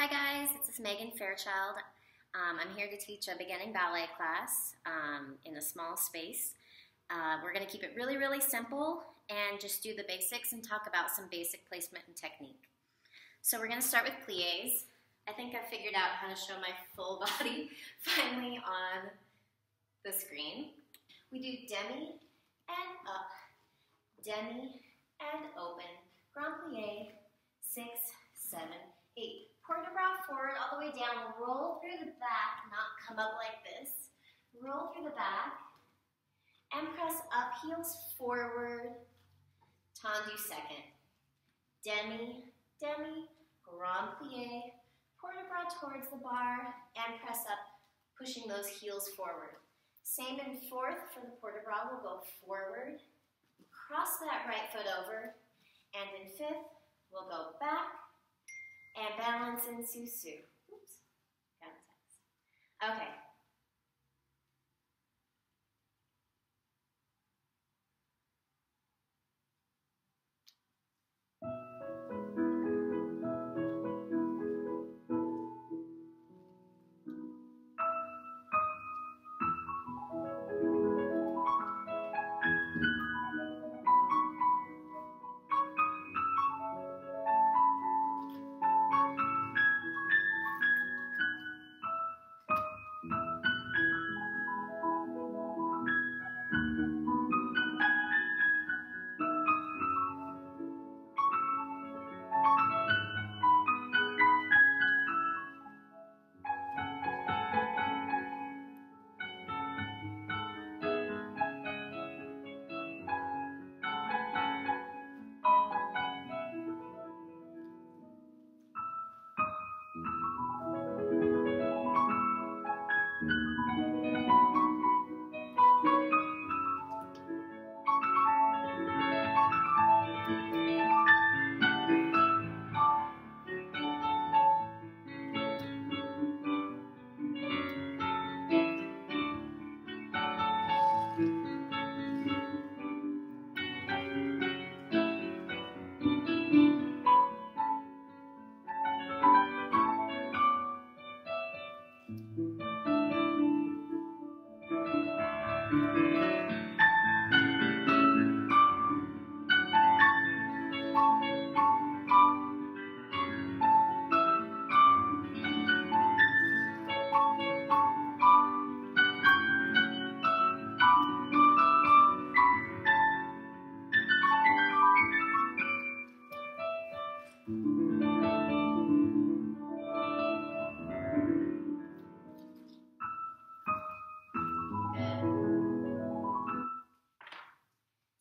Hi guys, this is Megan Fairchild. I'm here to teach a beginning ballet class in a small space. We're going to keep it really simple and just do the basics and talk about some basic placement and technique. So we're going to start with pliés. I think I figured out how to show my full body finally on the screen. We do demi and up, demi and open, grand plié, 6, 7, 8. Port de bras forward all the way down, roll through the back, not come up like this. Roll through the back and press up, heels forward, tendu second. Demi, demi, grand plié, port de bras towards the bar and press up, pushing those heels forward. Same in fourth for the port de bras, we'll go forward, cross that right foot over, and in fifth, we'll go back, and balance in susu. Oops, got a text. Okay.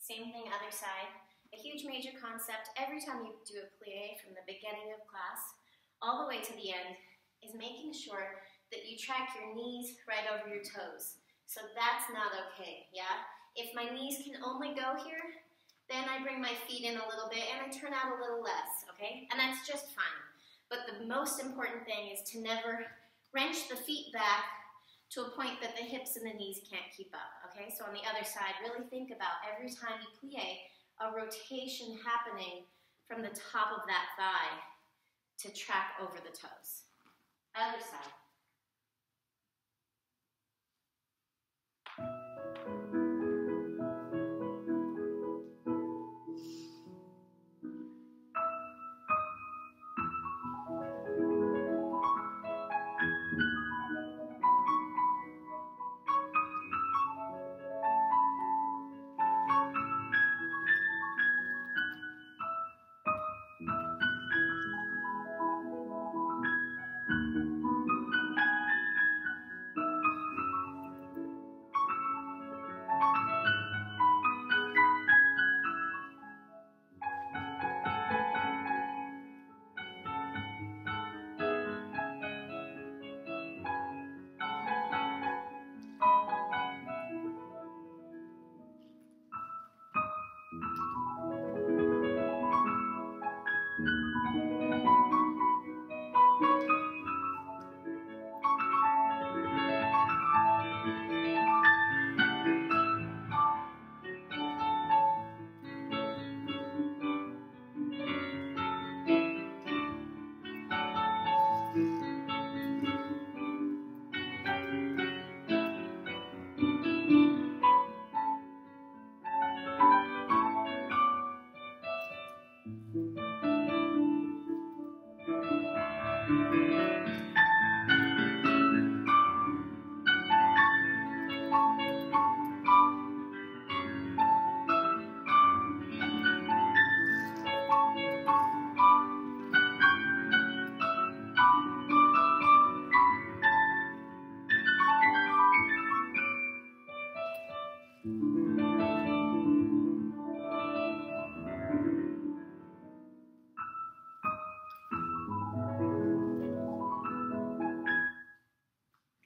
Same thing, other side. A huge major concept every time you do a plie from the beginning of class all the way to the end is making sure that you track your knees right over your toes. So that's not okay, yeah? If my knees can only go here, then I bring my feet in a little bit and I turn out a little less, okay? And that's just fine. But the most important thing is to never wrench the feet back to a point that the hips and the knees can't keep up, okay? So on the other side, really think about every time you plie, a rotation happening from the top of that thigh to track over the toes. Other side.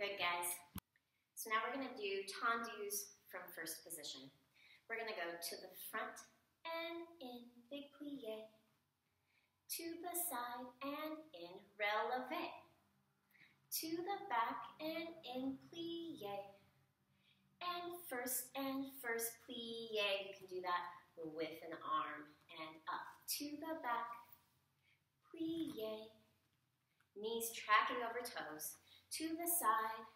Good, guys. So now we're going to do tendus from first position. We're going to go to the front and in, big plie, to the side and in, releve, to the back and in, plie, and first plie. You can do that with an arm and up, to the back, plie, knees tracking over toes, to the side,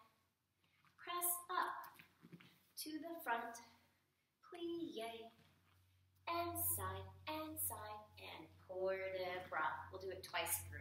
press up, to the front, plie, and side, and port de bras. We'll do it twice through.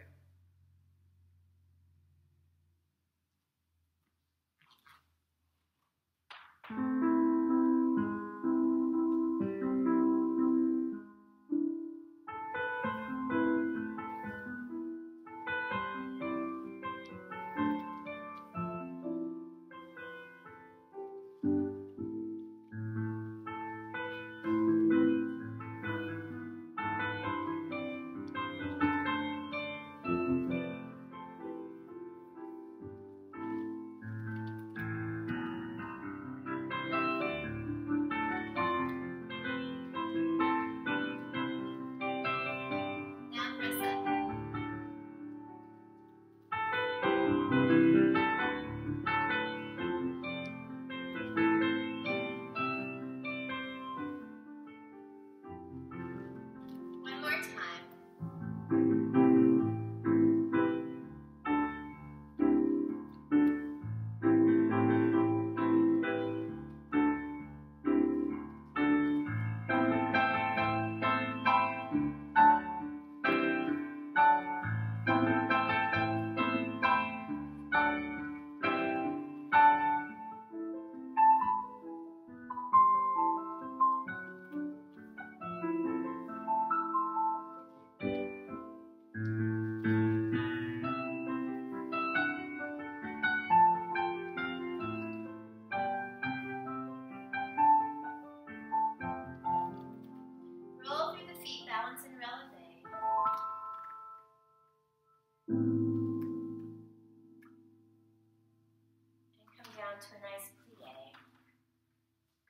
To a nice plie.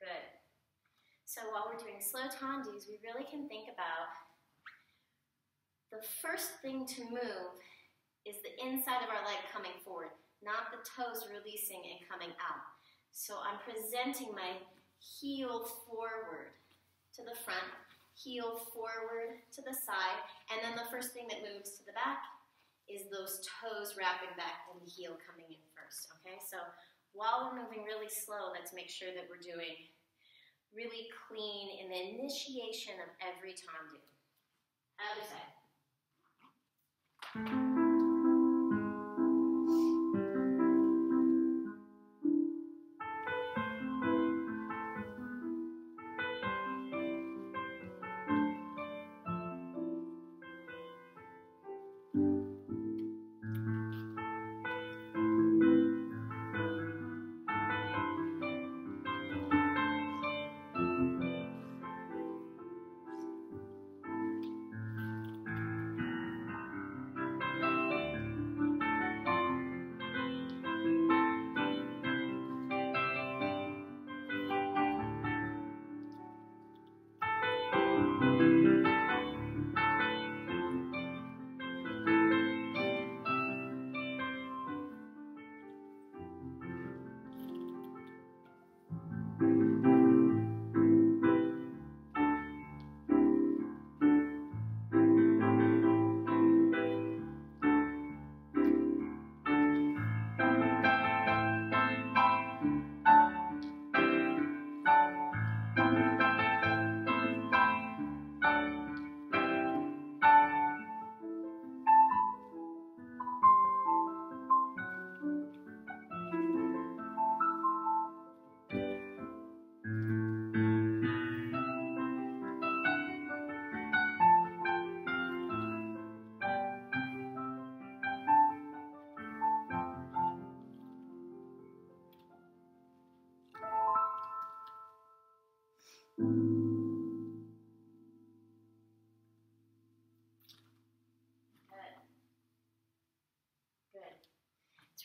Good. So while we're doing slow tendus, we really can think about the first thing to move is the inside of our leg coming forward, not the toes releasing and coming out. So I'm presenting my heel forward to the front, heel forward to the side, and then the first thing that moves to the back is those toes wrapping back and the heel coming in first, okay? So while we're moving really slow, let's make sure that we're doing really clean in the initiation of every tendu. Other side.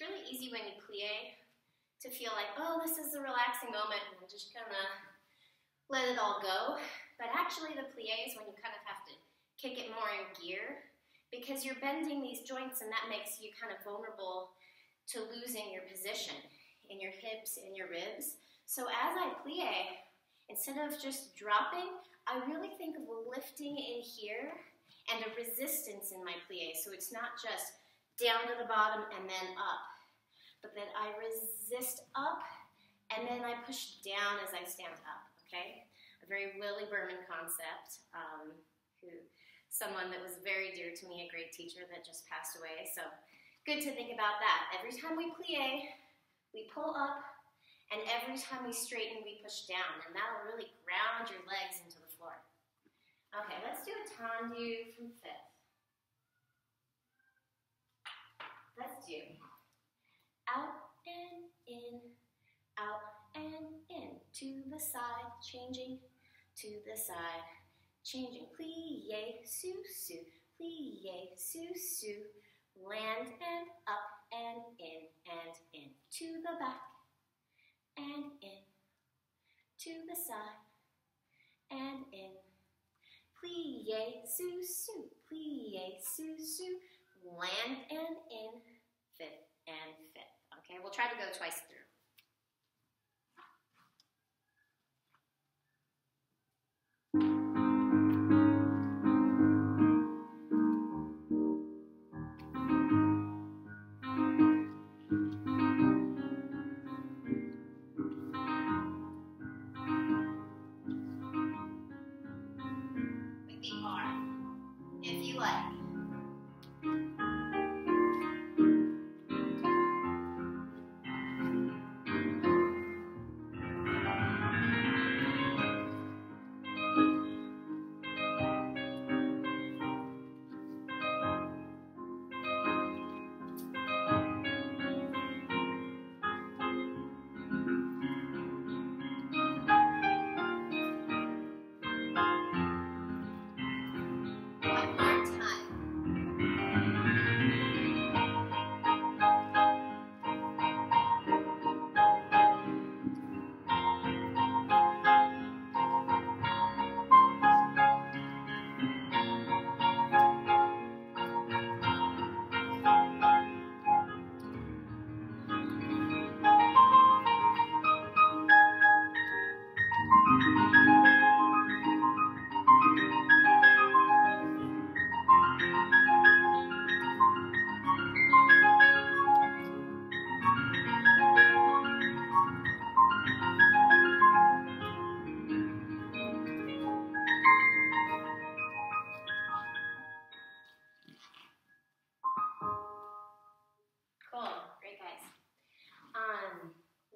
It's really easy when you plie to feel like, oh, this is a relaxing moment, and I'm just gonna let it all go. But actually the plie is when you kind of have to kick it more in gear, because you're bending these joints, and that makes you kind of vulnerable to losing your position in your hips and your ribs. So as I plie, instead of just dropping, I really think of lifting in here and a resistance in my plie. So it's not just down to the bottom and then up, but that I resist up and then I push down as I stand up, okay? A very Willie Berman concept, someone that was very dear to me, a great teacher that just passed away. So good to think about that. Every time we plie, we pull up, and every time we straighten, we push down, and that'll really ground your legs into the floor. Okay, let's do a tendu from fifth. Let's do out and in, to the side, changing, to the side, changing, plie, su, plie, su, land and up and in, to the back, and in, to the side, and in, plie, su, plie, su, land and in, fifth and fifth. Okay, we'll try to go twice through. With the arm, if you like.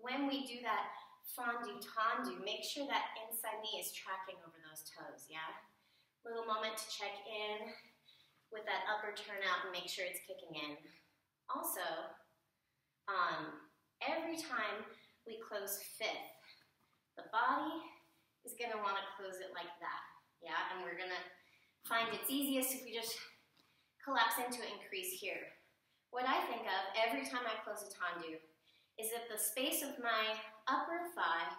When we do that fondu tendu, make sure that inside knee is tracking over those toes, yeah? Little moment to check in with that upper turnout and make sure it's kicking in. Also, every time we close fifth, the body is gonna wanna close it like that, yeah? And we're gonna find it's easiest if we just collapse into it and crease here. What I think of every time I close a tendu is that the space of my upper thigh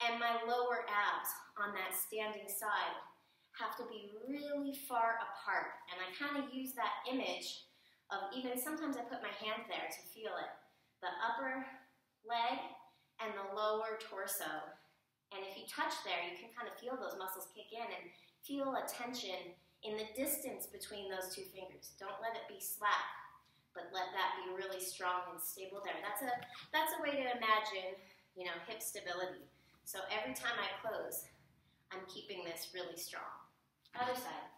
and my lower abs on that standing side have to be really far apart. And I kind of use that image of even sometimes I put my hand there to feel it. The upper leg and the lower torso. And if you touch there, you can kind of feel those muscles kick in and feel a tension in the distance between those two fingers. Don't let it be slack, but let that be really strong and stable there. That's a way to imagine, hip stability. So every time I close, I'm keeping this really strong. Other side.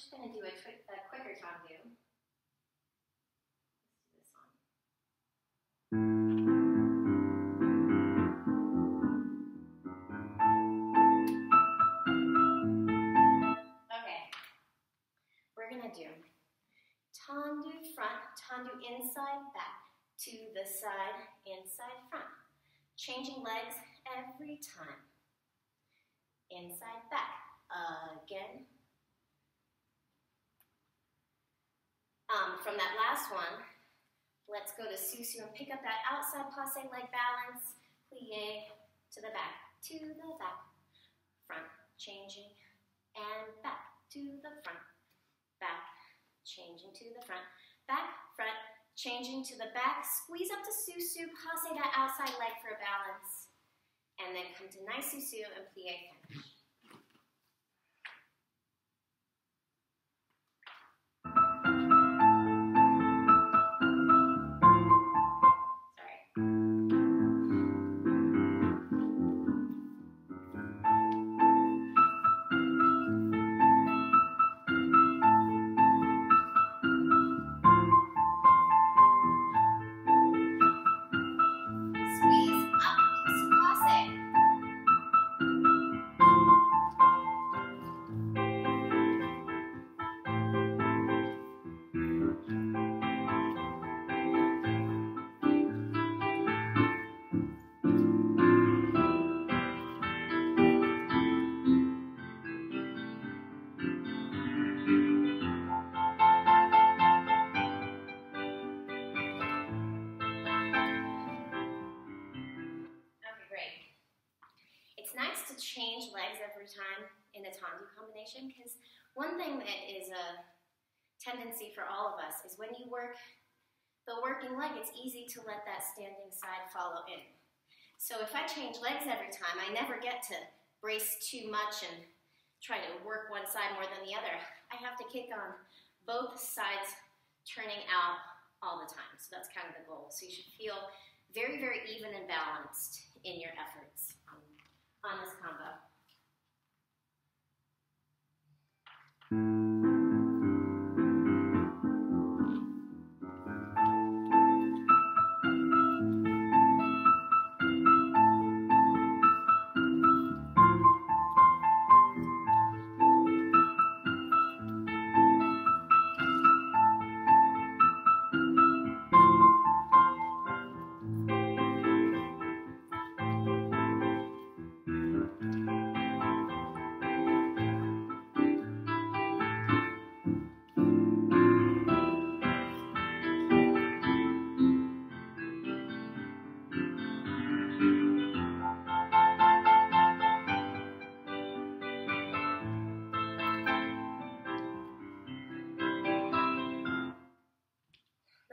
just going to do a quicker tendu. Let's do this one. Okay, we're going to do tendu front, tendu inside, back, to the side, inside, front. Changing legs every time. Inside, back. Again. From that last one, let's go to susu and pick up that outside passe leg balance. Plie to the back, front, changing, and back to the front, back, changing to the front, back, front, changing to the back. Squeeze up to susu, passe that outside leg for a balance, and then come to nice susu and plie finish. Nice to change legs every time in a tendu combination, because one thing that is a tendency for all of us is when you work the working leg, it's easy to let that standing side follow in. So if I change legs every time, I never get to brace too much and try to work one side more than the other. I have to kick on both sides turning out all the time. So that's kind of the goal. So you should feel very, very even and balanced in your efforts on this combo.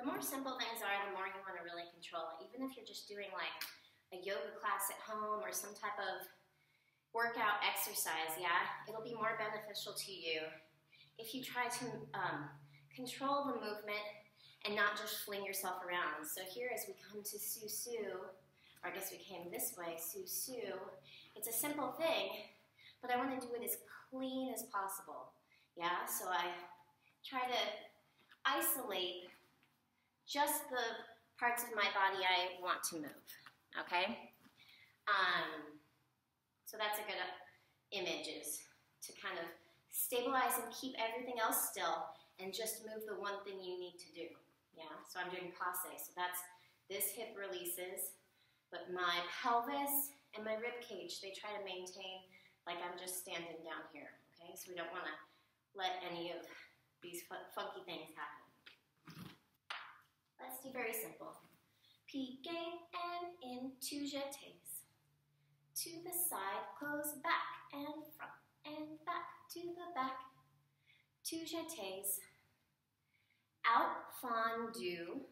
The more simple things are, the more you want to really control it. Even if you're just doing like a yoga class at home or some type of workout exercise, yeah, it'll be more beneficial to you if you try to control the movement and not just fling yourself around. So here as we come to susu, or I guess we came this way, susu, it's a simple thing, but I want to do it as clean as possible, yeah? So I try to isolate just the parts of my body I want to move, okay? So that's a good image, is to kind of stabilize and keep everything else still and just move the one thing you need to do, yeah? So I'm doing passe, so that's, this hip releases, but my pelvis and my rib cage, they try to maintain like I'm just standing down here, okay? So we don't want to let any of these funky things happen. Let's do very simple. Pique and into jetés. To the side, close back and front and back to the back. Two jetés. Out, fondue.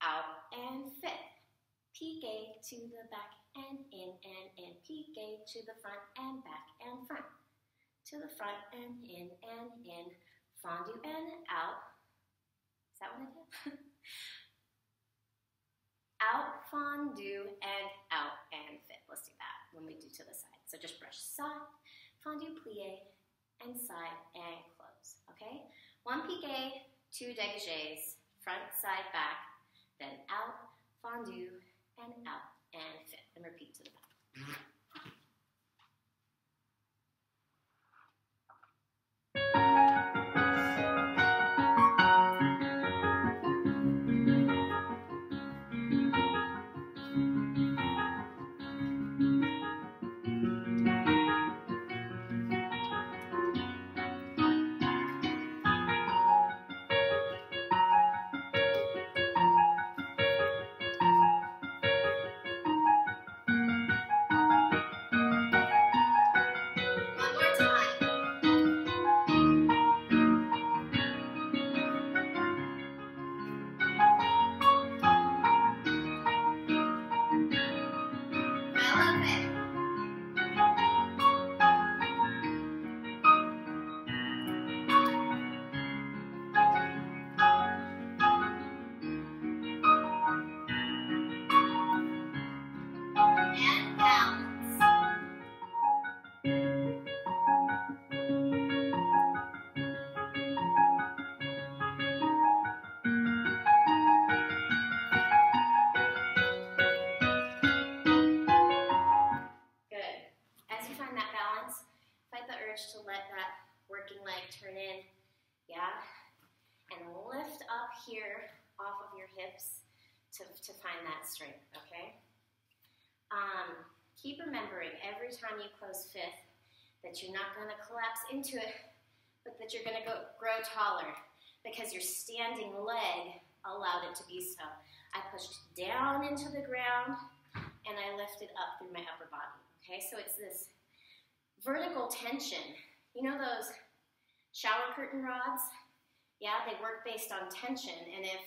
Out and fit. Pique to the back and in. Pique to the front and back and front. To the front and in. Fondue and out. Is that what I did? Out, fondue, and out, and fit. Let's do that when we do to the side. So just brush side, fondue, plie, and side, and close. pose, okay? 1 piqué, 2 dégagés, front, side, back, then out, fondue, and out, and fit, and repeat to the back. To let that working leg turn in, yeah, and lift up here off of your hips to find that strength, okay? Keep remembering every time you close fifth that you're not going to collapse into it, but that you're going to grow taller because your standing leg allowed it to be so. I pushed down into the ground and I lifted up through my upper body, okay? So it's this vertical tension. You know those shower curtain rods? Yeah, they work based on tension, and if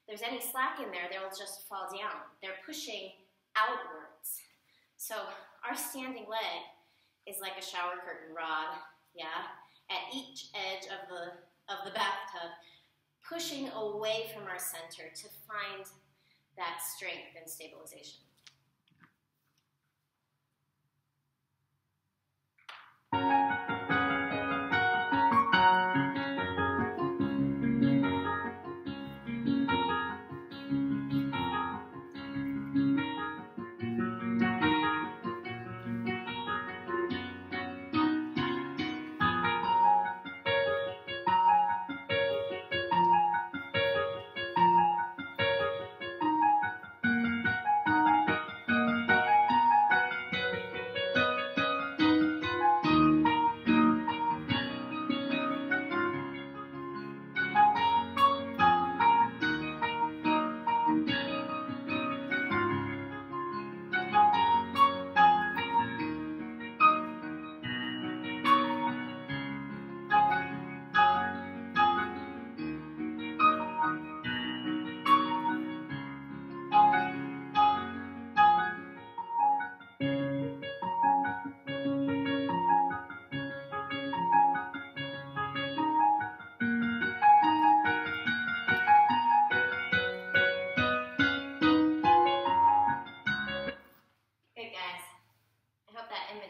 there's any slack in there, they'll just fall down. They're pushing outwards. So our standing leg is like a shower curtain rod, yeah, at each edge of the bathtub, pushing away from our center to find that strength and stabilization.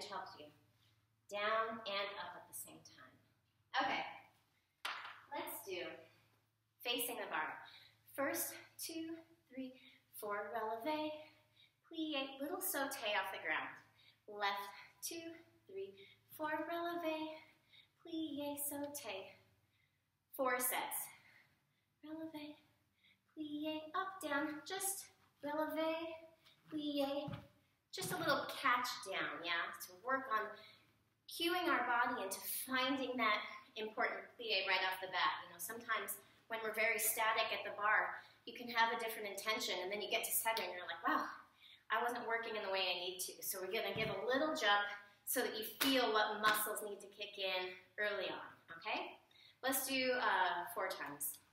Helps you down and up at the same time. Okay, let's do facing the bar. First, 2, 3, 4, releve, plie, little saute off the ground. Left, 2, 3, 4, releve, plie, saute. 4 sets. Releve, plie, up, down, just releve, plie. Just a little catch down, yeah, to work on cueing our body into finding that important plie right off the bat. You know, sometimes when we're very static at the bar, you can have a different intention, and then you get to 7 and you're like, wow, I wasn't working in the way I need to. So we're gonna give a little jump so that you feel what muscles need to kick in early on, okay? Let's do 4 times.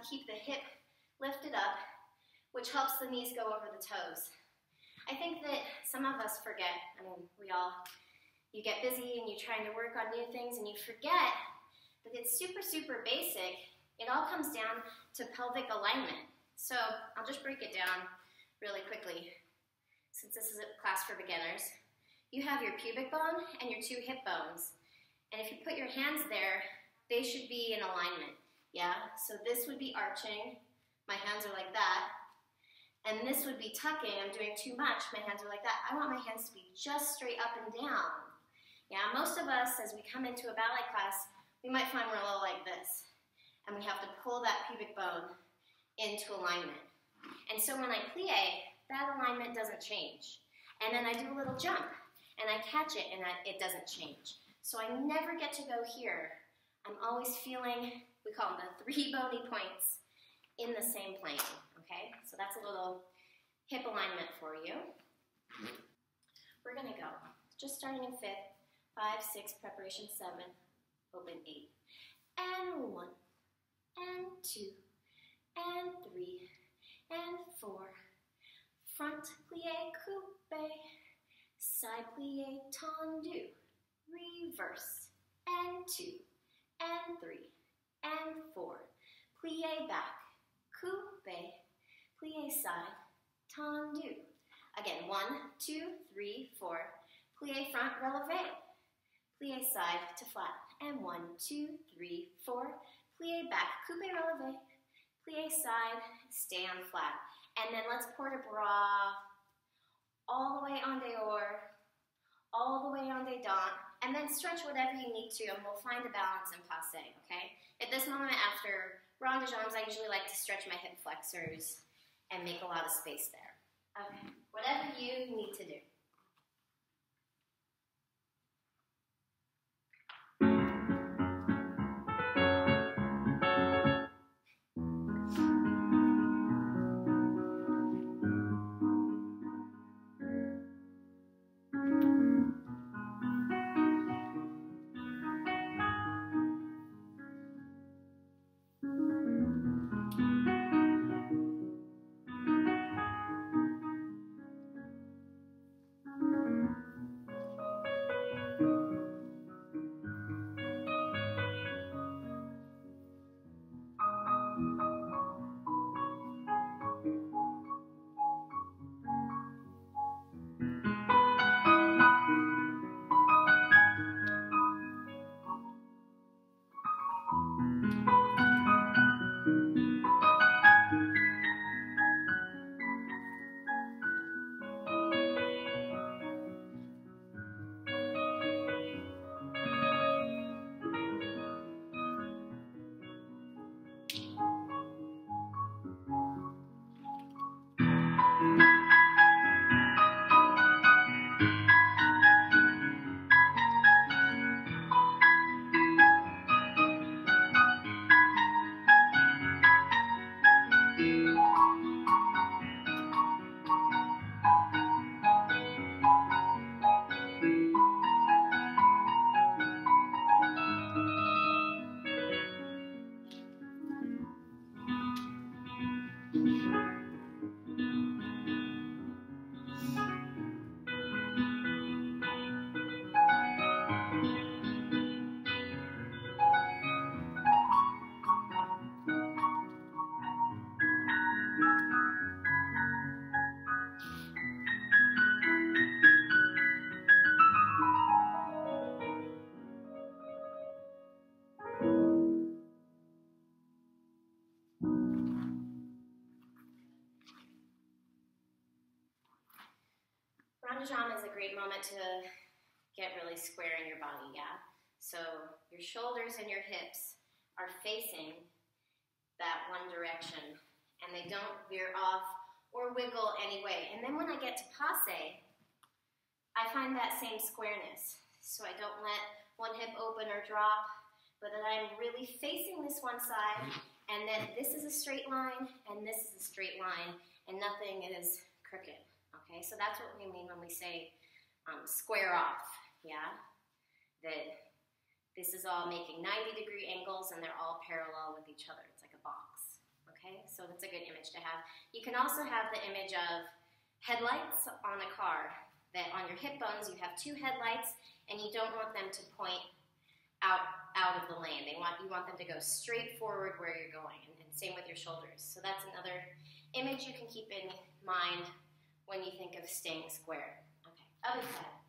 to keep the hip lifted up, which helps the knees go over the toes. I think that some of us forget, you get busy and you're trying to work on new things and you forget that it's super, super basic. It all comes down to pelvic alignment. So I'll just break it down really quickly, since this is a class for beginners. You have your pubic bone and your two hip bones. And if you put your hands there, they should be in alignment, yeah? So this would be arching, my hands are like that. And this would be tucking, I'm doing too much, my hands are like that. I want my hands to be just straight up and down. Yeah, most of us, as we come into a ballet class, we might find we're a little like this. And we have to pull that pubic bone into alignment. And so when I plie, that alignment doesn't change. And then I do a little jump, and I catch it, and it doesn't change. So I never get to go here. I'm always feeling, we call them the 3 bony points, in the same plane, okay? So that's a little hip alignment for you. We're gonna go, just starting in 5th, 5, 6, preparation 7, open 8. And 1, and 2, and 3, and 4. Front plie, coupe, side plie, tendu. Reverse, and 2, and 3, and 4. Plie back, coupe, plie side, tendu. Again, 1, 2, 3, 4. Plie front, releve. Plie side to flat. And 1, 2, 3, 4. Plie back, coupe, releve. Plie side, stay on flat. And then let's port a bras all the way en dehors, all the way en dedans, and then stretch whatever you need to, and we'll find a balance in passe, okay? At this moment after rond de jambes, I usually like to stretch my hip flexors and make a lot of space there. Okay, whatever you need to do. Rond de jambe is a great moment to get really square in your body, yeah? So your shoulders and your hips are facing that one direction, and they don't veer off or wiggle anyway. And then when I get to passe, I find that same squareness. So I don't let one hip open or drop, but that I'm really facing this one side, and then this is a straight line, and this is a straight line, and nothing is crooked. Okay, so that's what we mean when we say square off, yeah? That this is all making 90-degree angles and they're all parallel with each other. It's like a box, Okay, so that's a good image to have. You can also have the image of headlights on a car, that on your hip bones you have two headlights and you don't want them to point out of the lane. You want them to go straight forward where you're going, and same with your shoulders. So that's another image you can keep in mind when you think of staying square. Okay, other side.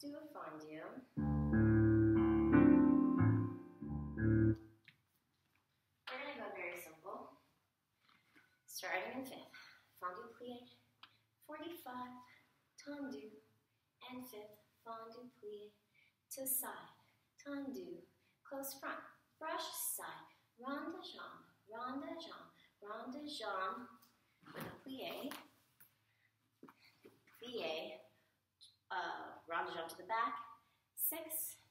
Do a fondue. We're going to go very simple. Starting in fifth, fondue plie, 45, tendu, and fifth, fondue plie, to side, tendu, close front, brush side, rond de jambe, rond de jambe, rond de jambe, with a plie, plie, rond de jambe to the back, 6,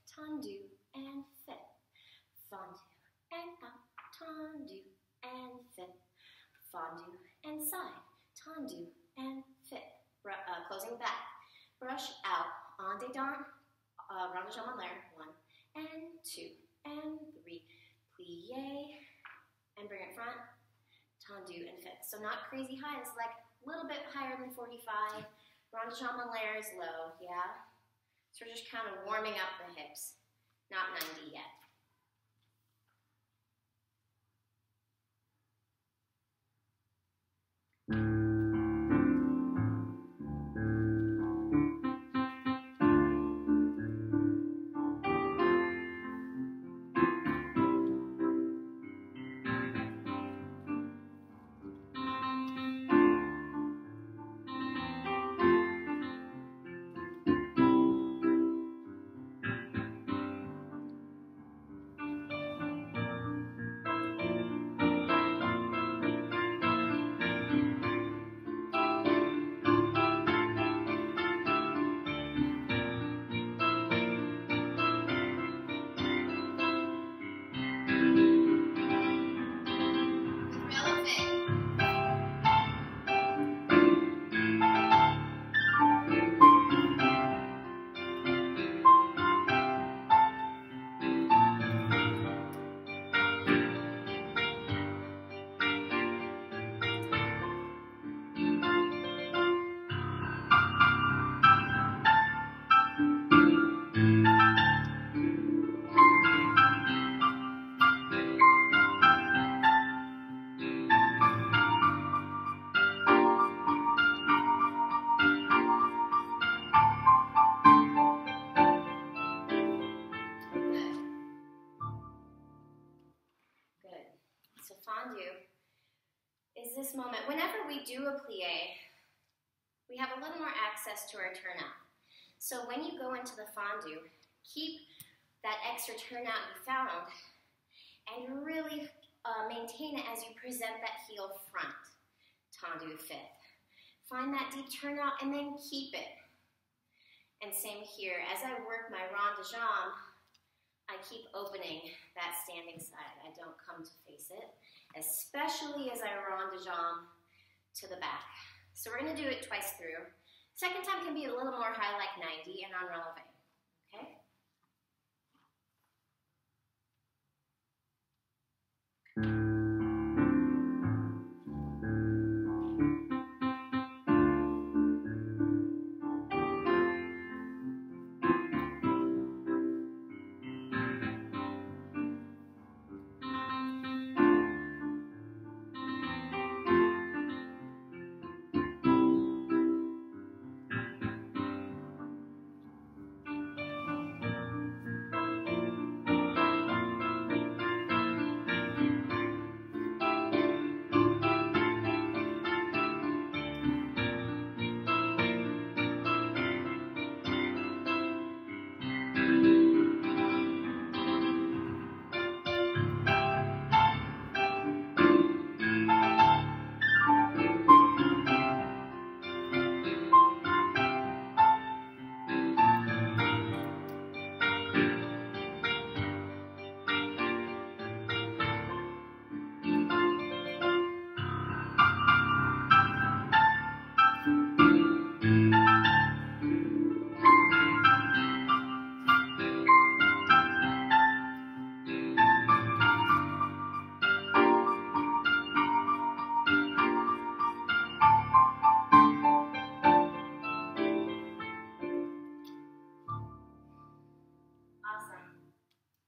tendu, and fifth, fondue, and up, tendu, and fifth, fondue, and side, tendu, and fifth, closing back, brush out, en dedans, rond de jambe en l'air, 1, and 2, and 3, plie, and bring it front, tendu, and fifth. So not crazy high, it's like a little bit higher than 45, rond de jambe en l'air is low, yeah? So we're just kind of warming up the hips, not 90 yet. fondue is this moment. Whenever we do a plie, we have a little more access to our turnout. So when you go into the fondue, keep that extra turnout you found and really maintain it as you present that heel front. Tendu fifth. Find that deep turnout and then keep it. And same here, as I work my rond de jambe, I keep opening that standing side. I don't come to face it, especially as I rond de jambe to the back. So we're gonna do it twice through. Second time can be a little more high, like 90 and on releve, okay?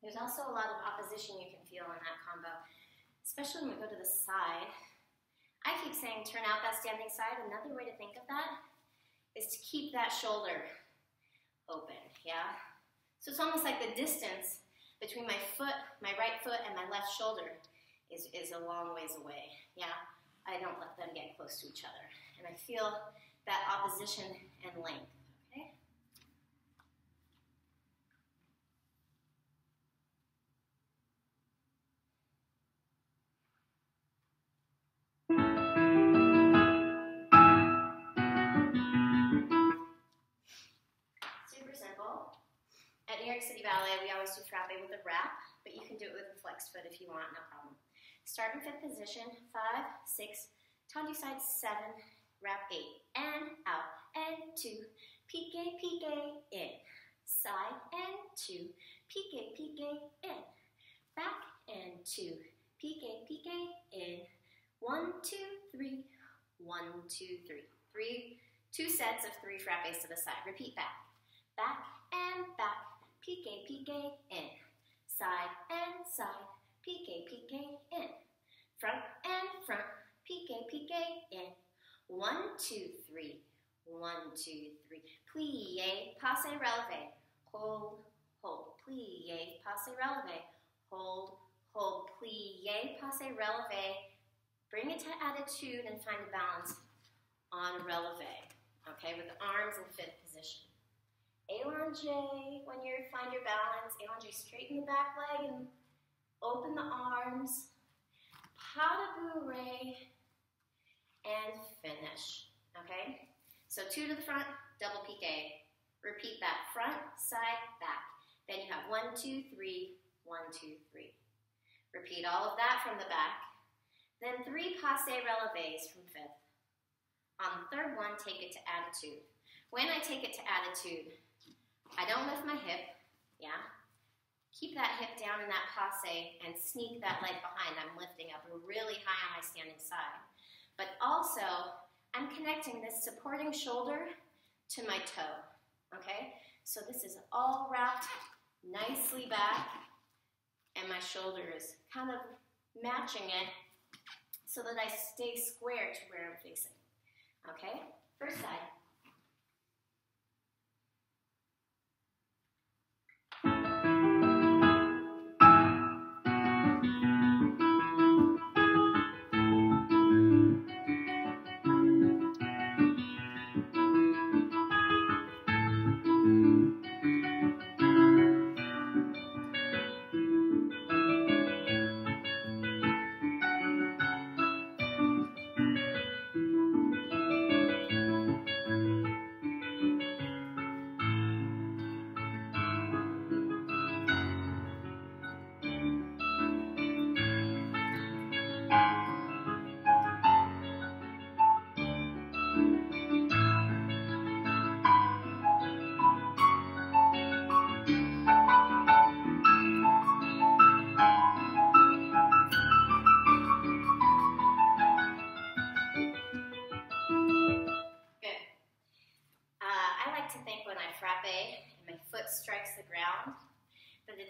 There's also a lot of opposition you can feel in that combo, especially when we go to the side. I keep saying turn out that standing side. Another way to think of that is to keep that shoulder open, yeah? So it's almost like the distance between my foot, my right foot, and my left shoulder is a long ways away, yeah? I don't let them get close to each other. And I feel that opposition and length, okay? Super simple. At New York City Ballet, we always do frappe with a wrap, but you can do it with a flexed foot if you want, no problem. Start in fifth position, 5, 6, tendu side 7, wrap 8, and out, and 2, pique, pique, in, side, and 2, pique, pique, in, back, and 2, pique, pique, in, 1, 2, 3, 1, 2, 3. 2 sets of 3 frappes to the side. Repeat back, and back, pique, pique, in, side, and side, pique, pique, in, front, and front, pique, pique, in, 1, 2, 3, 1, 2, 3, plie, passe, releve, hold, hold, plie, passe, releve, hold, hold, plie, passe, releve, bring it to attitude and find a balance on releve, okay, with the arms in fifth position. Allongé, when you find your balance, allongé, straighten the back leg and open the arms, pas de bourrée, and finish, okay? So 2 to the front, double pique. Repeat that, front, side, back. Then you have 1, 2, 3, 1, 2, 3. Repeat all of that from the back. Then 3 passe releves from fifth. On the third one, take it to attitude. When I take it to attitude, I don't lift my hip, yeah? Keep that hip down in that passe and sneak that leg behind. I'm lifting up really high on my standing side. But also, I'm connecting this supporting shoulder to my toe, okay? So this is all wrapped nicely back, and my shoulder is kind of matching it so that I stay square to where I'm facing, okay? First side.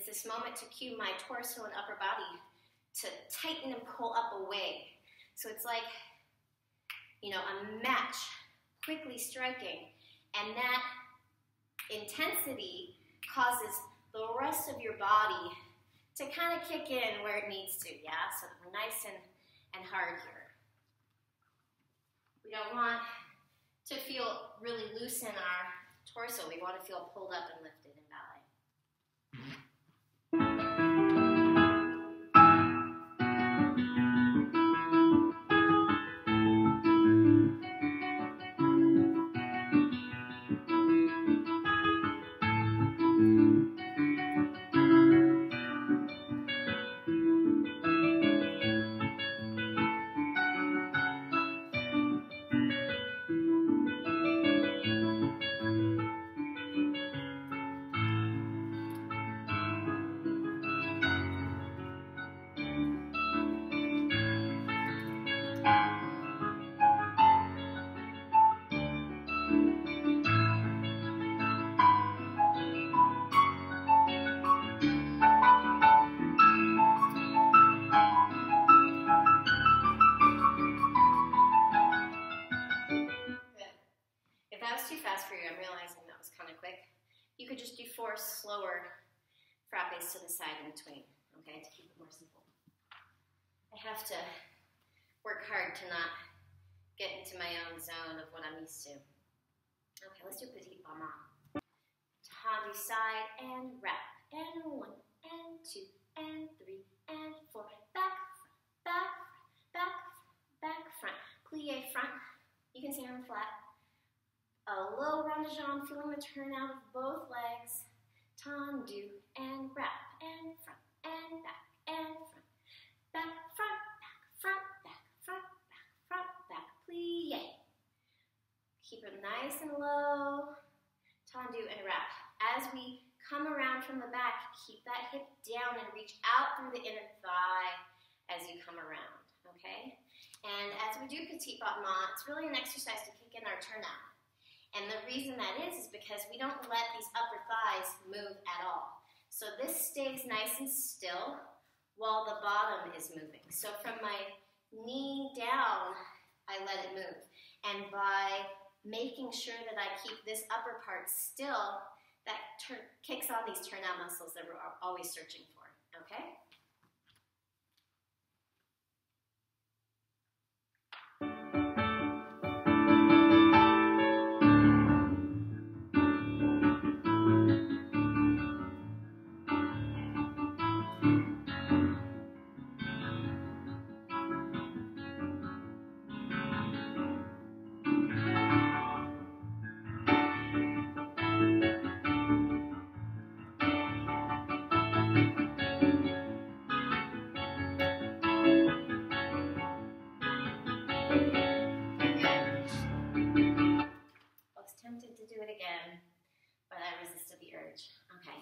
It's this moment to cue my torso and upper body to tighten and pull up away. So it's like, you know, a match quickly striking, and that intensity causes the rest of your body to kind of kick in where it needs to, yeah? So that we're nice and hard here. We don't want to feel really loose in our torso. We want to feel pulled up and lifted in ballet. If that was too fast for you, I'm realizing that was kind of quick. You could just do 4 slower frappes to the side in between, okay, to keep it more simple. I have to work hard to not get into my own zone of what I'm used to. Okay, let's do petit pas mal. Pas du side and wrap. And 1, and 2, and 3, and 4. Back, back, back, back, front. Plie front. You can see arm flat. A low rond de jambe, feeling the turn out of both legs. Tendu and wrap and front and back and front. Back, front, back, front, back, front, back, front, back. Plie. Keep it nice and low. Tendu and wrap. As we come around from the back, keep that hip down and reach out through the inner thigh as you come around, okay? And as we do petit battement, it's really an exercise to kick in our turnout. And the reason that is because we don't let these upper thighs move at all. So this stays nice and still while the bottom is moving. So from my knee down, I let it move. And by making sure that I keep this upper part still, that kicks on these turnout muscles that we're always searching for, okay? Tempted to do it again, but I resisted the urge. Okay.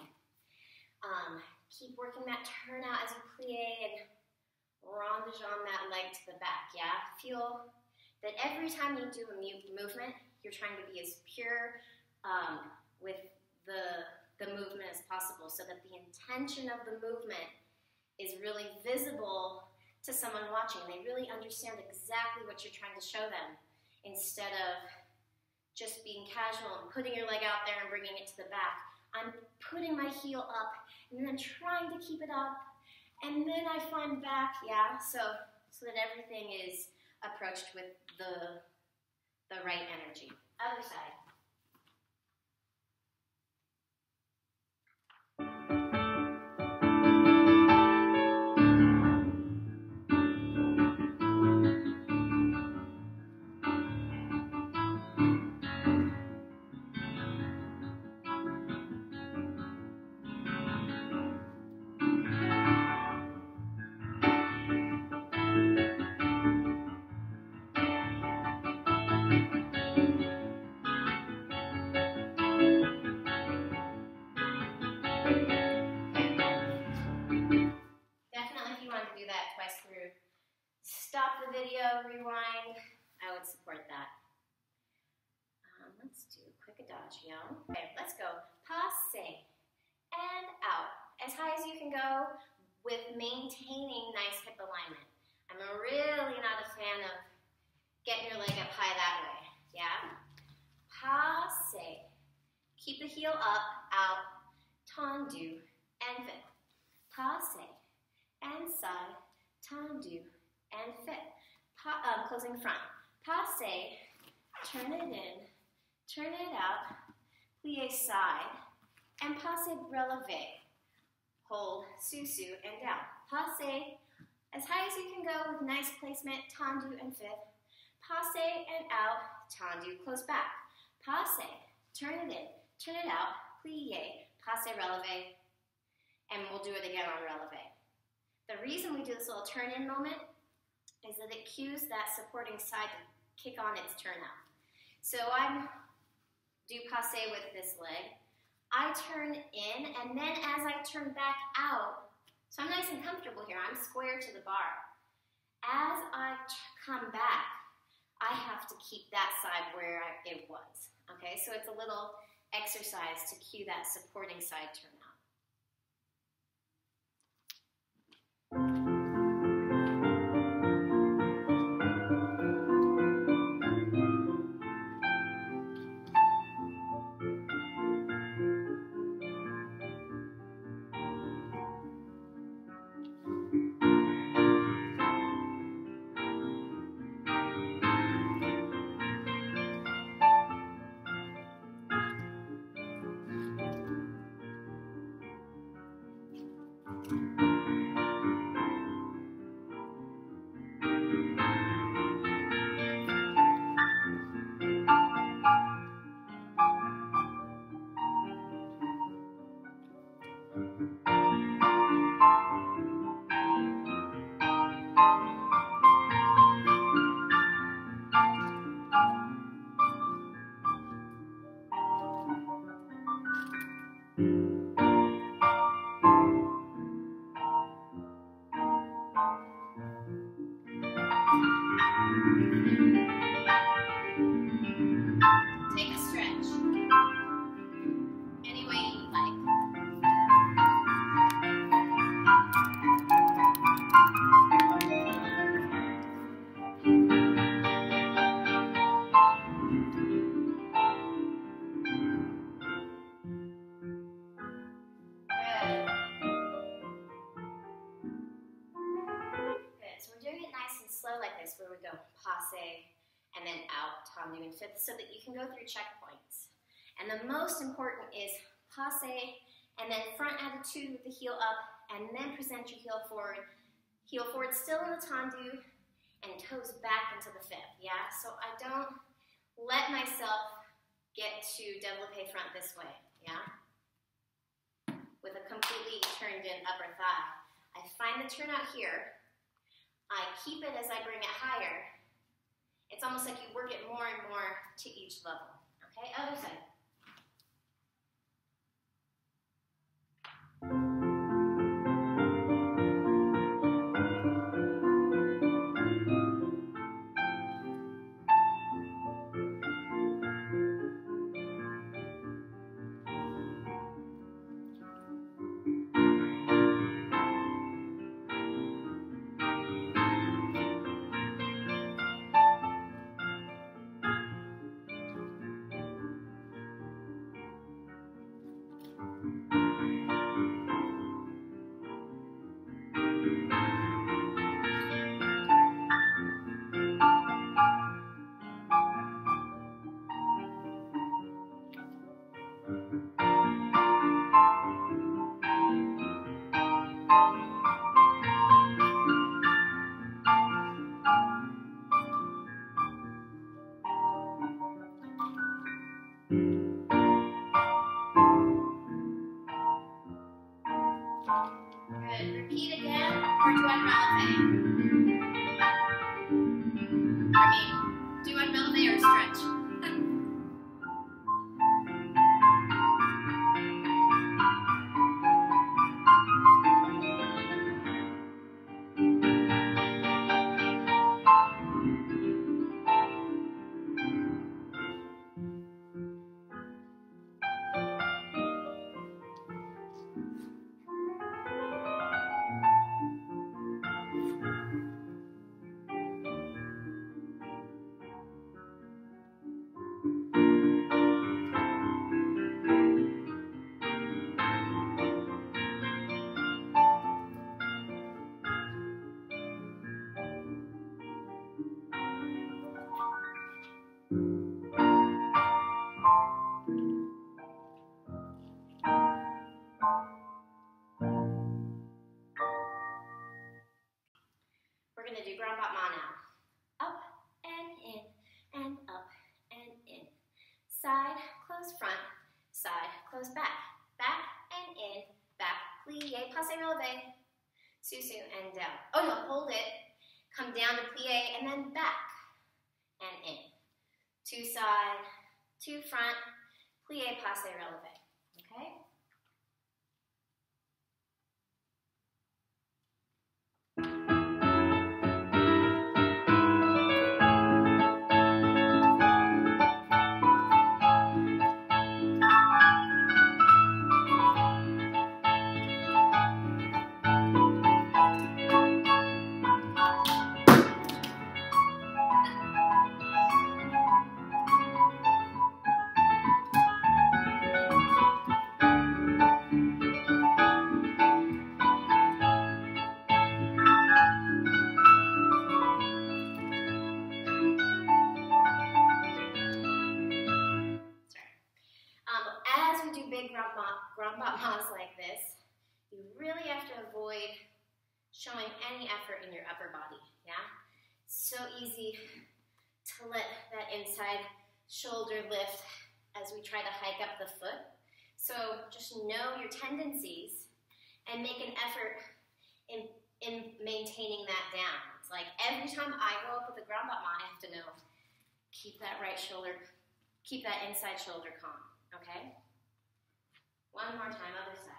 Keep working that turnout as you plie and rond de jambe that leg to the back, yeah? Feel that every time you do a movement, you're trying to be as pure with the movement as possible so that the intention of the movement is really visible to someone watching. They really understand exactly what you're trying to show them instead of just being casual and putting your leg out there and bringing it to the back. I'm putting my heel up and then I'm trying to keep it up and then I find back, yeah, so that everything is approached with the right energy. Other side. Stop the video, rewind. I would support that. Let's do a quick adagio. Okay, let's go. Passe and out as high as you can go with maintaining nice hip alignment. I'm really not a fan of getting your leg up high that way, yeah? Passe. Keep the heel up, out, tendu, and fit. Passe, and side, tendu, and fit. Closing front. Passe, turn it in, turn it out, plie side, and passe releve. Hold, susu, and down. Passe, as high as you can go with nice placement, tendu, and fit. Passe, and out, tendu, close back. Passe, turn it in, turn it out, plie, passe releve, and we'll do it again on releve. The reason we do this little turn-in moment is that it cues that supporting side to kick on its turn out. So I do passe with this leg. I turn in, and then as I turn back out, so I'm nice and comfortable here, I'm square to the bar. As I come back, I have to keep that side where it was. Okay, so it's a little exercise to cue that supporting side turn out. Take a stretch, any way you like. Good, so we're doing it nice and slow like this, where we go passe, and then out, tendu, and fit, so that you can go through checkpoints. And the most important is passe, and then front attitude with the heel up, and then present your heel forward still in the tendu, and toes back into the fit, yeah? So I don't let myself get to développé front this way, yeah? With a completely turned in upper thigh. I find the turnout here, I keep it as I bring it higher. It's almost like you work it more and more to each level. Okay, other side. Good. Repeat again, or do unreleve? Do unreleve or stretch? We're going to do grand battement now. Up and in, and up and in. Side, close front, side, close back. Back and in, back, plie, passe, releve. Susu and down. Oh no, hold it. Come down to plie and then back and in. Two side, two front, plie, passe, releve. Okay? As we do big grand battements like this, you really have to avoid showing any effort in your upper body, yeah? So easy to let that inside shoulder lift as we try to hike up the foot. So just know your tendencies and make an effort in maintaining that down. It's like every time I go up with a grand battement, I have to know, keep that right shoulder, keep that inside shoulder calm, okay? One more time, other side.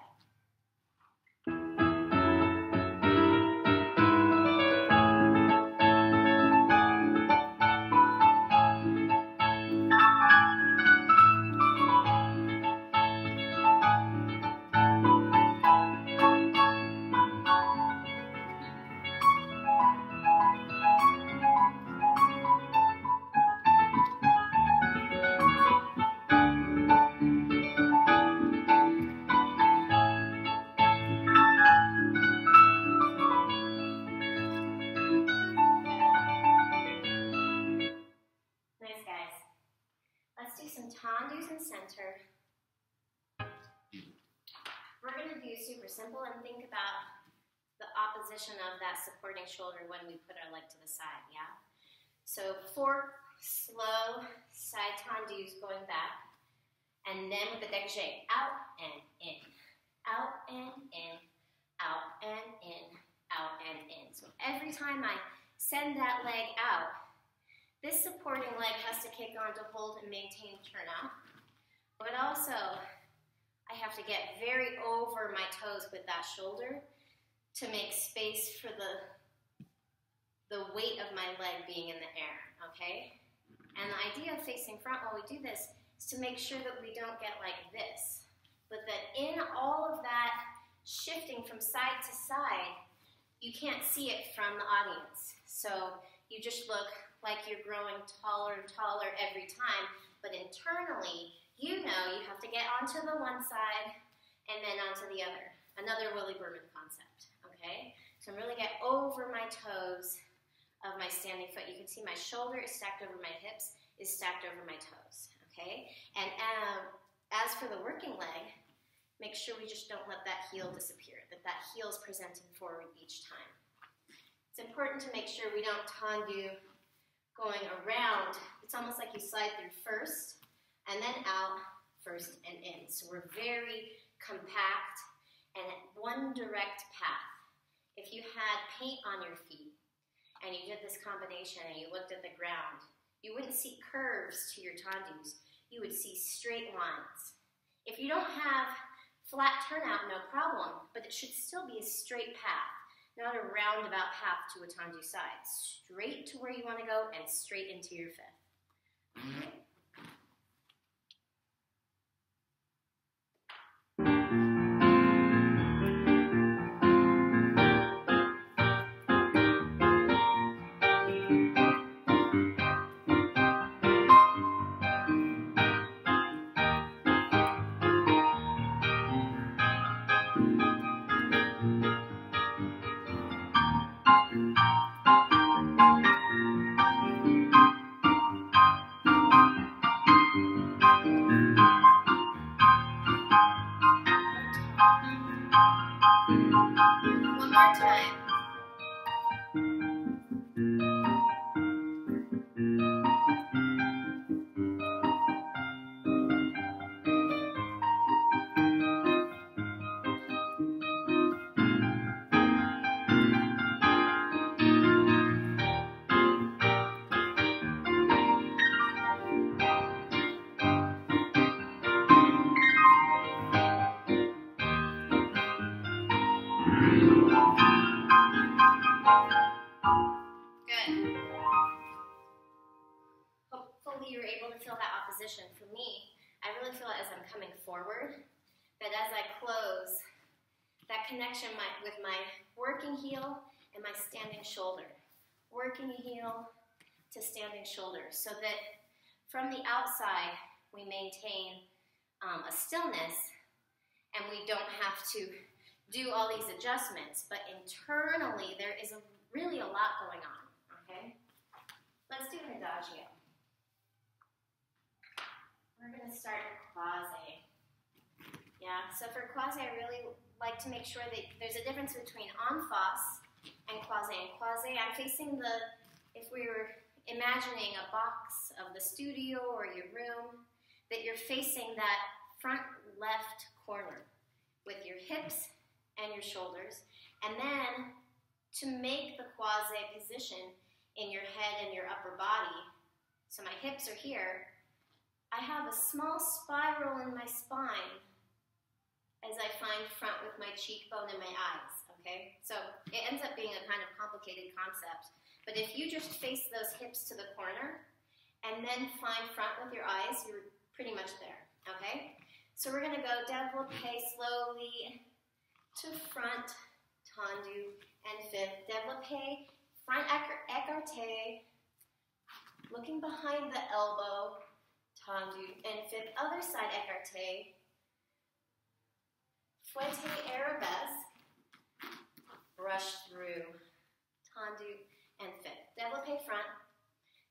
Tendus and center. We're going to do super simple and think about the opposition of that supporting shoulder when we put our leg to the side, yeah? So 4 slow side tendus going back, and then with the dégagé, out and in, out and in, out and in, out and in. So every time I send that leg out, this supporting leg has to kick on to hold and maintain turnout, but also I have to get very over my toes with that shoulder to make space for the weight of my leg being in the air, okay? And the idea of facing front while we do this is to make sure that we don't get like this, but that in all of that shifting from side to side, you can't see it from the audience. So you just look like you're growing taller and taller every time, but internally, you know you have to get onto the one side and then onto the other. Another Willy Berman concept, okay? So I'm really get over my toes of my standing foot. You can see my shoulder is stacked over my hips, is stacked over my toes, okay? And as for the working leg, make sure we just don't let that heel disappear, that that heel is presenting forward each time. It's important to make sure we don't tendu going around. It's almost like you slide through first, and then out, first and in. So we're very compact and one direct path. If you had paint on your feet and you did this combination and you looked at the ground, you wouldn't see curves to your tendus. You would see straight lines. If you don't have flat turnout, no problem, but it should still be a straight path, not a roundabout path to a tendu side. Straight to where you want to go and straight into your fifth. Okay. Good. Hopefully you were able to feel that opposition. For me, I really feel it as I'm coming forward, but as I close, that connection with my working heel and my standing shoulder. Working heel to standing shoulder, so that from the outside we maintain a stillness and we don't have to do all these adjustments, but internally there is really a lot going on, okay? Let's do an adagio. We're going to start in croisé. Yeah, so for croisé, I really like to make sure that there's a difference between en face and croisé. And croisé, I'm facing if we were imagining a box of the studio or your room, that you're facing that front left corner with your hips and your shoulders. And then to make the croisé position in your head and your upper body, so my hips are here, I have a small spiral in my spine as I find front with my cheekbone and my eyes, okay? So it ends up being a kind of complicated concept. But if you just face those hips to the corner and then find front with your eyes, you're pretty much there, okay? So we're gonna go développé slowly to front, tendu, and fifth. Développé, front écarté, looking behind the elbow, tendu, and fifth. Other side écarté, fouetté arabesque, brush through, tendu, and fifth. Développé front,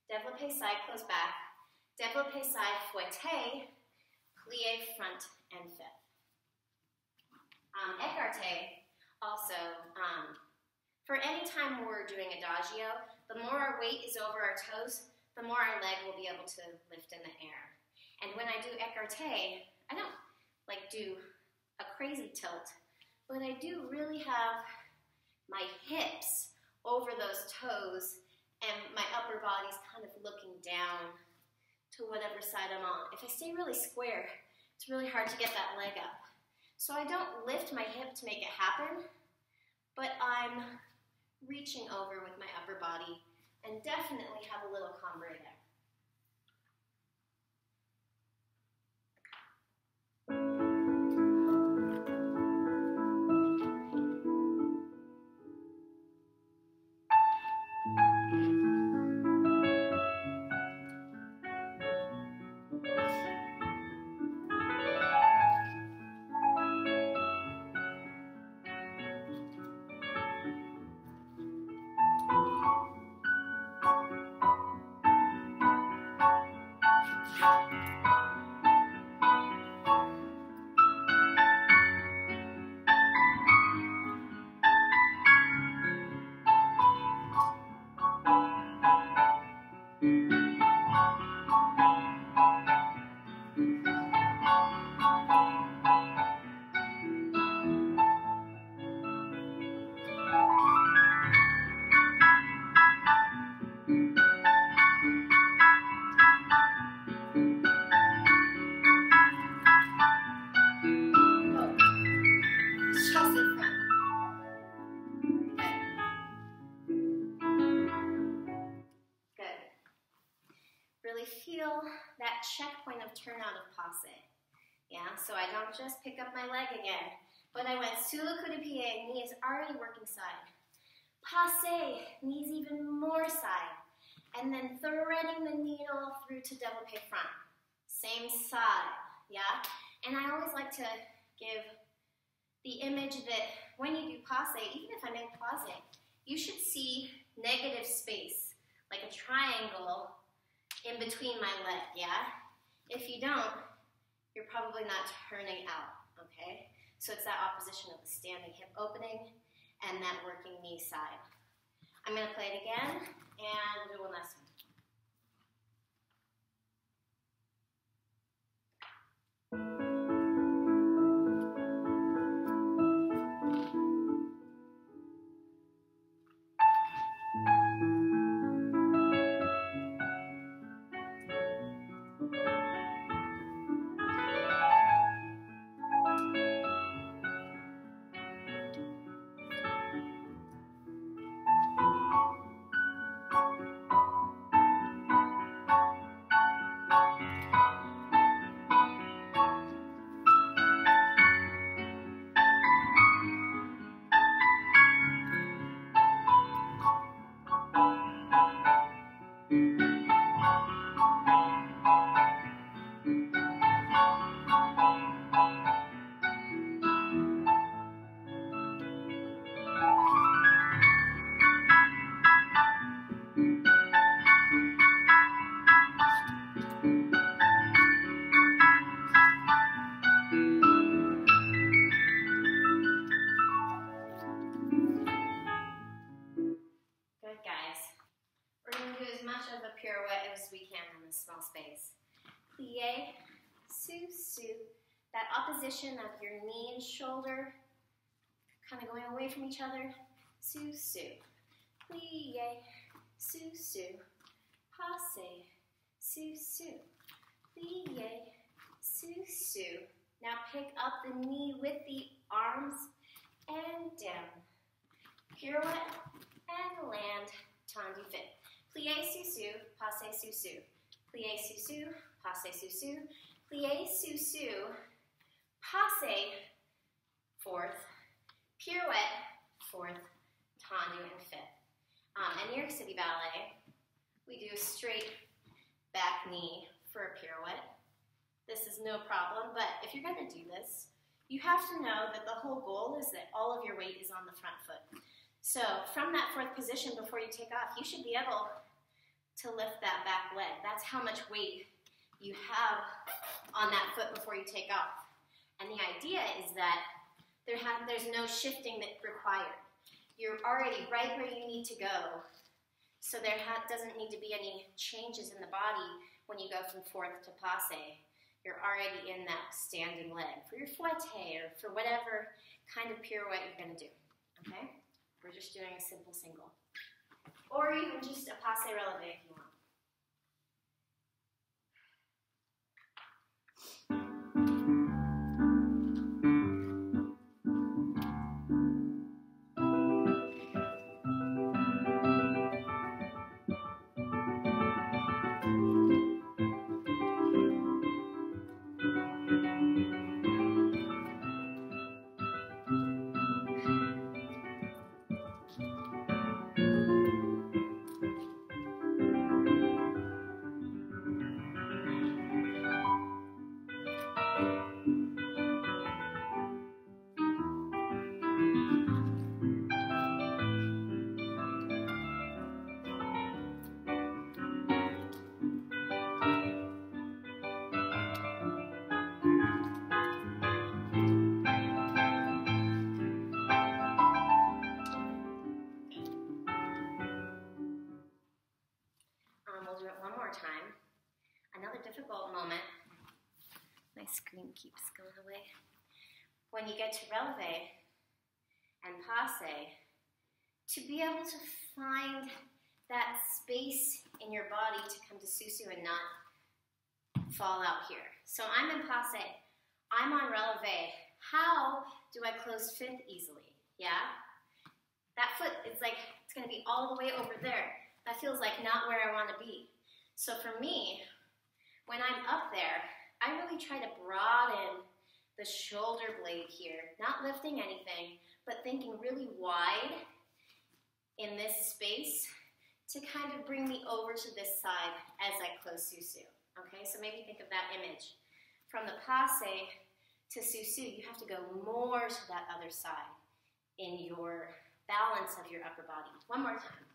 développé side, close back, développé side, fouetté, plié front, and fifth. Écarté, also, for any time we're doing adagio, the more our weight is over our toes, the more our leg will be able to lift in the air. And when I do écarté, I don't like do a crazy tilt, but I do really have my hips over those toes and my upper body's kind of looking down to whatever side I'm on. If I stay really square, it's really hard to get that leg up. So I don't lift my hip to make it happen, but I'm reaching over with my upper body and definitely have a little cambre there. Feel that checkpoint of turnout of passe. Yeah, so I don't just pick up my leg again, but I went sous le coup de pied, knees already working side. Passe, knees even more side. And then threading the needle through to développé front. Same side, yeah? And I always like to give the image that when you do passe, even if I'm in croisé, you should see negative space, like a triangle in between my leg, yeah? If you don't, you're probably not turning out, okay? So it's that opposition of the standing hip opening and that working knee side. I'm gonna play it again, and we'll do one last time. of a pirouette as we can in this small space. Plie, sous. That opposition of your knee and shoulder kind of going away from each other. Sous. Plie, sous. Passe, sous. Plie, sous. Now pick up the knee with the arms and down. Pirouette and land, tendu fit. Plie, sous, passe, sous. Plie, sous, passe, sous. Plie, sous, passe, fourth. Pirouette, fourth. Tendu and fit. In New York City Ballet, we do a straight back knee for a pirouette. This is no problem, but if you're going to do this, you have to know that the whole goal is that all of your weight is on the front foot. So from that fourth position before you take off, you should be able to lift that back leg. That's how much weight you have on that foot before you take off. And the idea is that there's no shifting that's required. You're already right where you need to go. So there doesn't need to be any changes in the body when you go from fourth to passe. You're already in that standing leg for your fouette or for whatever kind of pirouette you're going to do. Okay? We're just doing a simple single. Or even just a passe releve if you want. We'll do it one more time. Another difficult moment. My screen keeps going away. When you get to releve and passe, to be able to find that space in your body to come to sous and not fall out here. So I'm in passe. I'm on releve. How do I close fifth easily? Yeah? That foot, it's like, it's going to be all the way over there. That feels like not where I want to be. So for me, when I'm up there, I really try to broaden the shoulder blade here, not lifting anything, but thinking really wide in this space to kind of bring me over to this side as I close sous. Okay, so maybe think of that image. From the passe to sous, you have to go more to that other side in your balance of your upper body. One more time.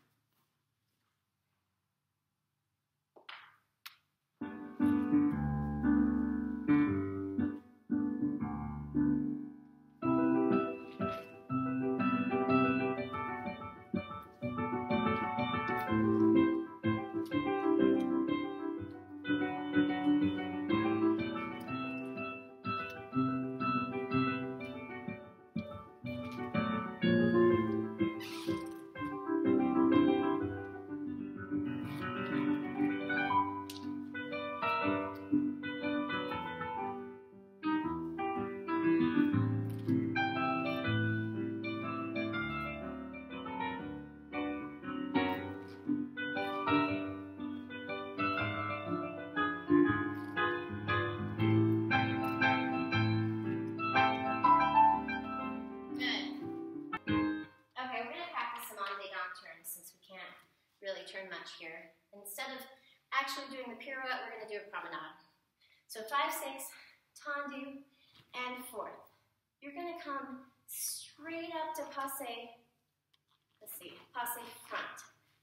Really turn much here. Instead of actually doing the pirouette, we're going to do a promenade. So 5, 6, tendu, and fourth. You're going to come straight up to passe, let's see, passe front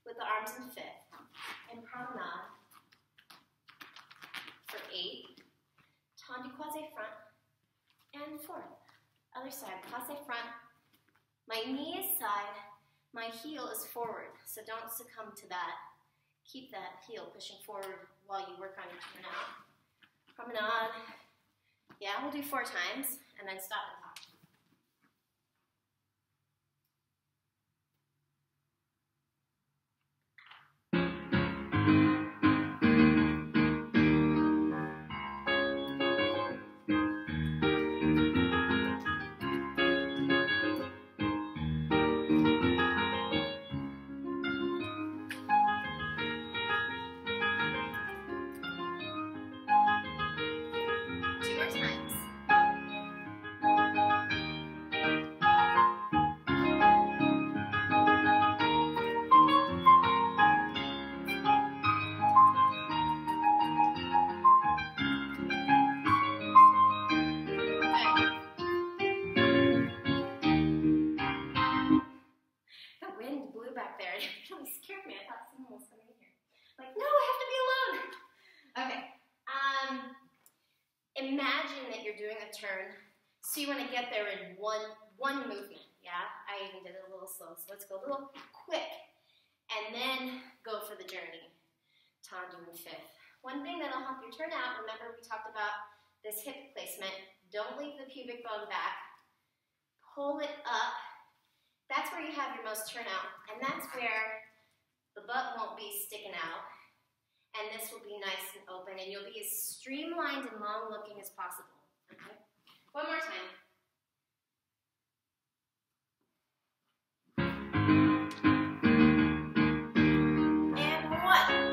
with the arms in fifth. And promenade for 8, tendu croisé front, and fourth. Other side, passe front. My knee is side. My heel is forward, so don't succumb to that. Keep that heel pushing forward while you work on your turn out. Promenade. Yeah, we'll do 4 times and then stop and talk. Back there. It really scared me. I thought someone was coming in here. Like, no, I have to be alone. Okay. Imagine that you're doing a turn, so you want to get there in one movement. Yeah, I even did it a little slow. So let's go a little quick, and then go for the journey. Tendu and fifth. One thing that'll help your turn out. Remember, we talked about this hip placement. Don't leave the pubic bone back. Pull it up. That's where you have your most turnout, and that's where the butt won't be sticking out, and this will be nice and open, and you'll be as streamlined and long-looking as possible. Okay? One more time. And 1.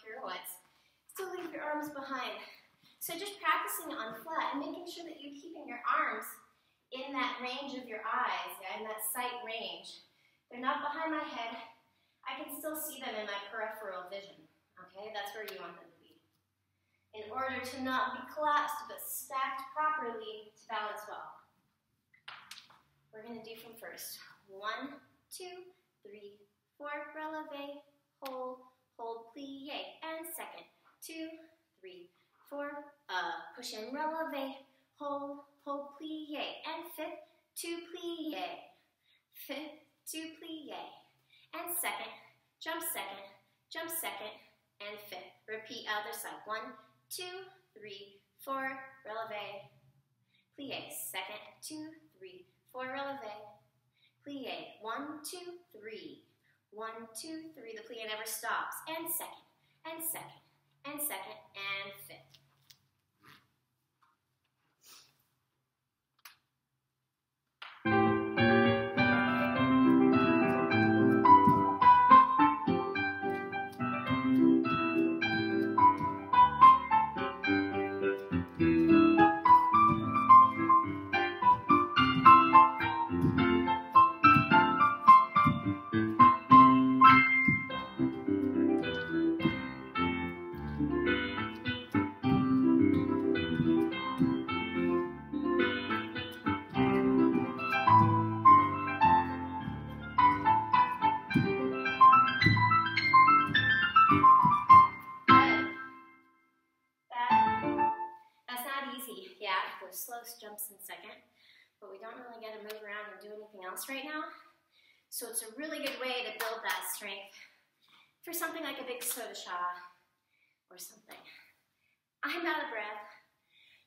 Pirouettes, still leave your arms behind. So just practicing on flat and making sure that you're keeping your arms in that range of your eyes, yeah, in that sight range. They're not behind my head. I can still see them in my peripheral vision, okay? That's where you want them to be. In order to not be collapsed, but stacked properly to balance well. We're gonna do from first. 1, 2, 3, 4, releve, hold, plie, and second. 2, 3, 4, push and releve, hold, plie, and fifth, 2, plie, fifth, 2, plie, and second, jump second, and fifth. Repeat other side. 1, 2, 3, 4, releve, plie, second, 2, 3, 4, releve, plie, 1, 2, 3, 1, 2, 3, the plie never stops, and second, and second, and second, and fifth. Slow jumps in second, but we don't really get to move around and do anything else right now. So it's a really good way to build that strength for something like a big soda shot or something. I'm out of breath.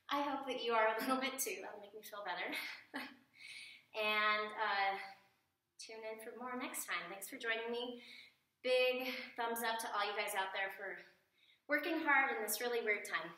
I hope that you are a little bit too. That'll make me feel better. And tune in for more next time. Thanks for joining me. Big thumbs up to all you guys out there for working hard in this really weird time.